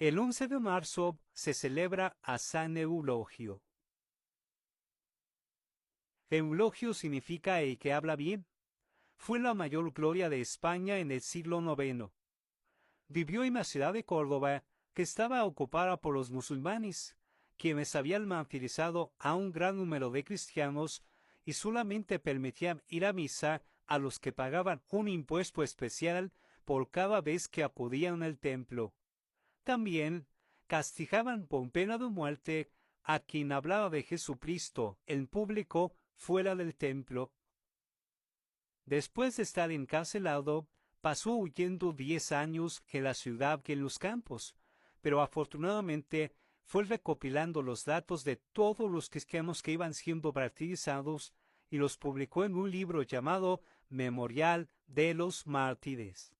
El 11 de marzo se celebra a San Eulogio. Eulogio significa el que habla bien. Fue la mayor gloria de España en el siglo IX. Vivió en la ciudad de Córdoba, que estaba ocupada por los musulmanes, quienes habían martirizado a un gran número de cristianos y solamente permitían ir a misa a los que pagaban un impuesto especial por cada vez que acudían al templo. También castigaban con pena de muerte a quien hablaba de Jesucristo en público fuera del templo. Después de estar encarcelado, pasó huyendo 10 años en la ciudad que en los campos, pero afortunadamente fue recopilando los datos de todos los cristianos que iban siendo martirizados y los publicó en un libro llamado Memorial de los Mártires.